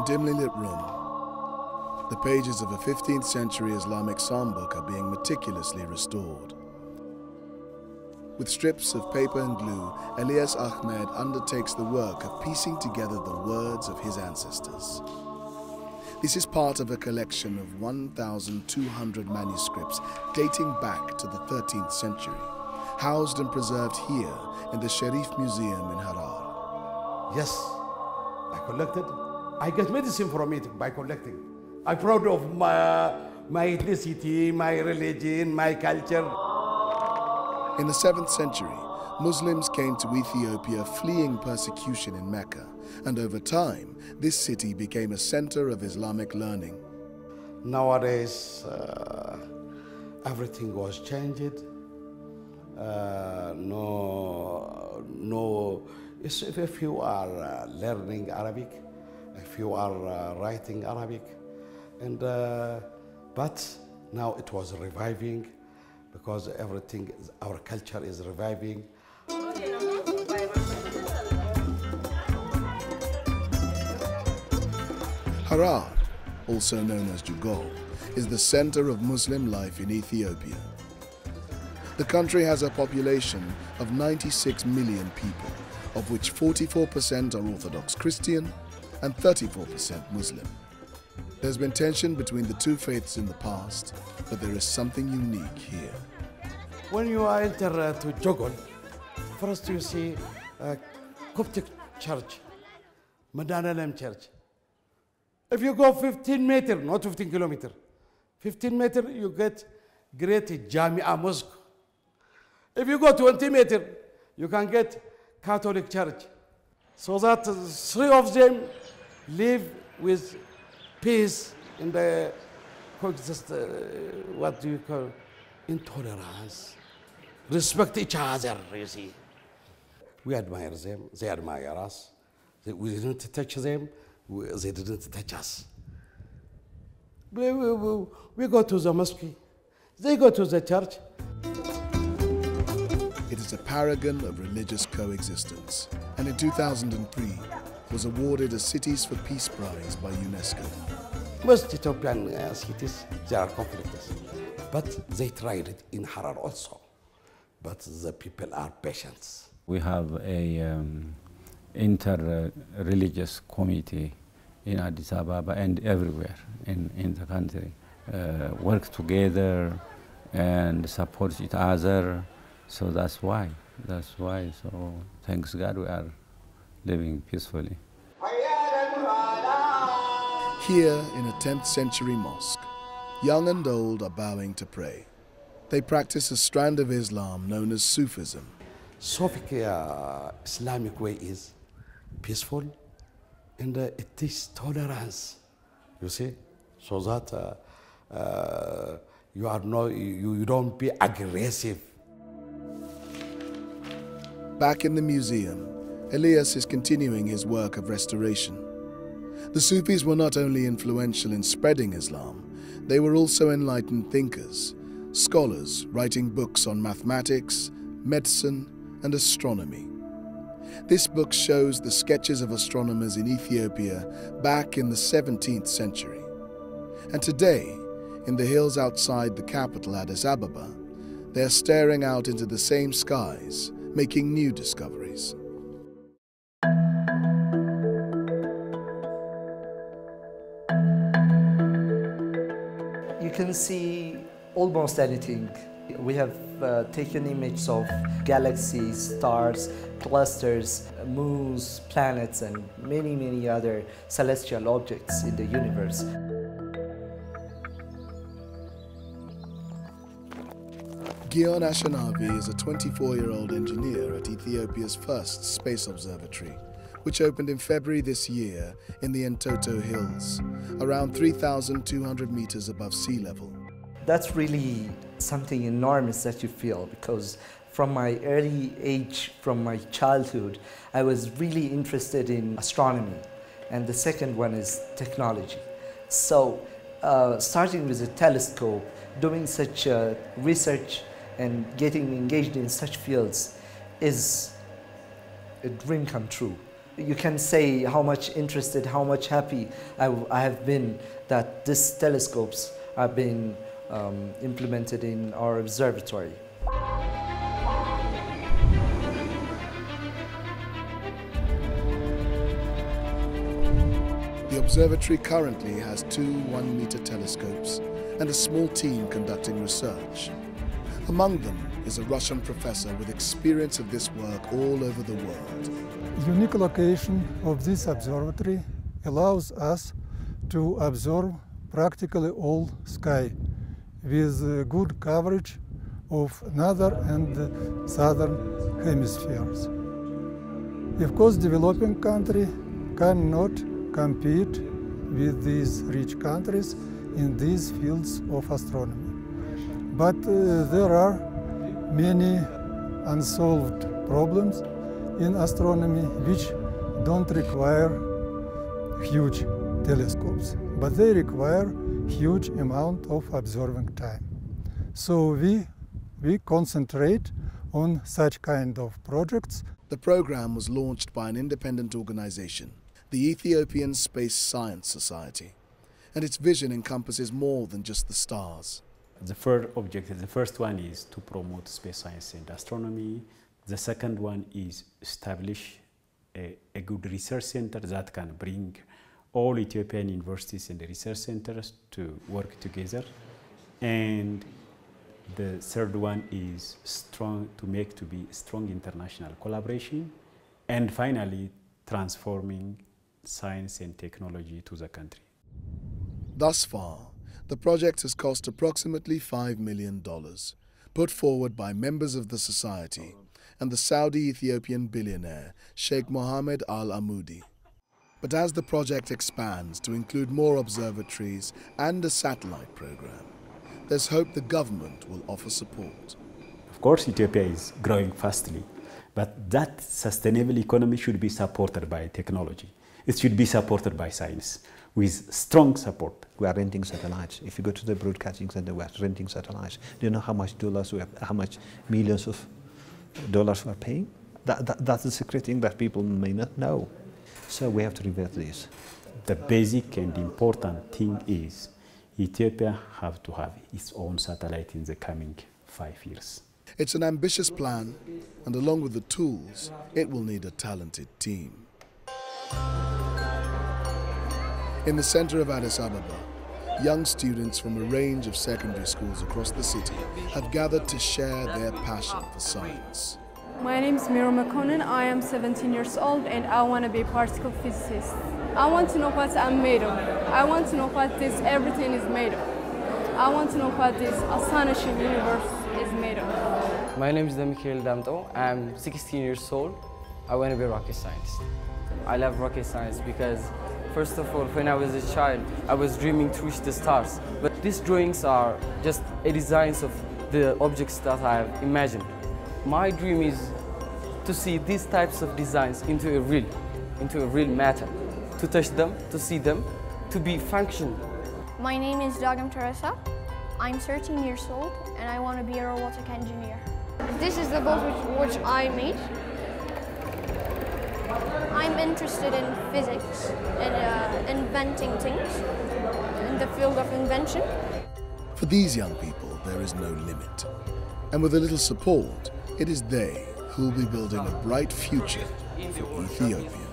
dimly lit room, the pages of a 15th century Islamic psalmbook are being meticulously restored. With strips of paper and glue, Elias Ahmed undertakes the work of piecing together the words of his ancestors. This is part of a collection of 1,200 manuscripts dating back to the 13th century, housed and preserved here in the Sharif Museum in Harar. Yes, I collected. I get medicine from it by collecting. I'm proud of my ethnicity, my religion, my culture. In the 7th century, Muslims came to Ethiopia fleeing persecution in Mecca, and over time, this city became a center of Islamic learning. Nowadays, everything was changed. If you are learning Arabic, if you are writing Arabic, and but now it was reviving because everything, our culture is reviving. Harar, also known as Jugol, is the center of Muslim life in Ethiopia. The country has a population of 96 million people, of which 44% are Orthodox Christian and 34% Muslim. There's been tension between the two faiths in the past, but there is something unique here. When you enter to Jogol, first you see a Coptic church, Madanalam church. If you go 15 meters, not 15 kilometers, 15 meters, you get great Jamia mosque. If you go 20 meters, you can get Catholic church. So that three of them live with peace in the coexist, what do you call, intolerance. Respect each other, you see. We admire them, they admire us. We didn't touch them, they didn't touch us. We go to the mosque, they go to the church. It is a paragon of religious coexistence, and in 2003 was awarded a Cities for Peace Prize by UNESCO. Most Ethiopian cities, there are conflicts, but they tried it in Harar also. But the people are patient. We have a inter-religious committee in Addis Ababa and everywhere in the country. Work together and support each other. So that's why. So thanks God we are living peacefully. Here in a 10th century mosque, young and old are bowing to pray. They practice a strand of Islam known as Sufism. Sufic Islamic way is peaceful and it is tolerance, you see, so that you don't be aggressive. Back in the museum, Elias is continuing his work of restoration. The Sufis were not only influential in spreading Islam, they were also enlightened thinkers, scholars writing books on mathematics, medicine, and astronomy. This book shows the sketches of astronomers in Ethiopia back in the 17th century. And today, in the hills outside the capital Addis Ababa, they are staring out into the same skies, making new discoveries. You can see almost anything. We have taken images of galaxies, stars, clusters, moons, planets, and many other celestial objects in the universe. Gion Ashanavi is a 24-year-old engineer at Ethiopia's first space observatory, which opened in February this year in the Entoto Hills, around 3,200 meters above sea level. That's really something enormous that you feel, because from my early age, from my childhood, I was really interested in astronomy, and the second one is technology. So starting with a telescope, doing such research and getting engaged in such fields is a dream come true. You can say how much interested, how much happy I have been that these telescopes have been implemented in our observatory. The observatory currently has 2 1-meter telescopes and a small team conducting research. Among them is a Russian professor with experience of this work all over the world. The unique location of this observatory allows us to observe practically all sky with good coverage of northern and southern hemispheres. Of course, developing country cannot compete with these rich countries in these fields of astronomy. But there are many unsolved problems in astronomy which don't require huge telescopes, but they require huge amount of observing time. So we concentrate on such kind of projects. The program was launched by an independent organization, the Ethiopian Space Science Society, and its vision encompasses more than just the stars. The third objective, the first one is to promote space science and astronomy. The second one is establish a good research center that can bring all Ethiopian universities and the research centers to work together. And the third one is to be strong international collaboration. And finally, transforming science and technology to the country. Thus far, the project has cost approximately $5 million, put forward by members of the society and the Saudi-Ethiopian billionaire Sheikh Mohammed Al-Amoudi. But as the project expands to include more observatories and a satellite program, there's hope the government will offer support. Of course, Ethiopia is growing fastly, but that sustainable economy should be supported by technology. It should be supported by science, with strong support. We are renting satellites. If you go to the broadcasting center, we are renting satellites. Do you know how much how much millions of dollars we are paying? That's a secret thing that people may not know. So we have to revert this. The basic and important thing is Ethiopia have to have its own satellite in the coming 5 years. It's an ambitious plan, and along with the tools, it will need a talented team. In the center of Addis Ababa, young students from a range of secondary schools across the city have gathered to share their passion for science. My name is Miro Makonnen. I am 17 years old and I want to be a particle physicist. I want to know what I'm made of. I want to know what this everything is made of. I want to know what this astonishing universe is made of. My name is Mikhail Damto. I'm 16 years old. I want to be a rocket scientist. I love rocket science because first of all, when I was a child, I was dreaming to reach the stars. But these drawings are just a designs of the objects that I have imagined. My dream is to see these types of designs into a real matter, to touch them, to see them, to be functional. My name is Dagam Teresa. I'm 13 years old and I want to be a robotic engineer. This is the boat which I made. I'm interested in physics and inventing things in the field of invention. For these young people, there is no limit. And with a little support, it is they who will be building a bright future for Ethiopia.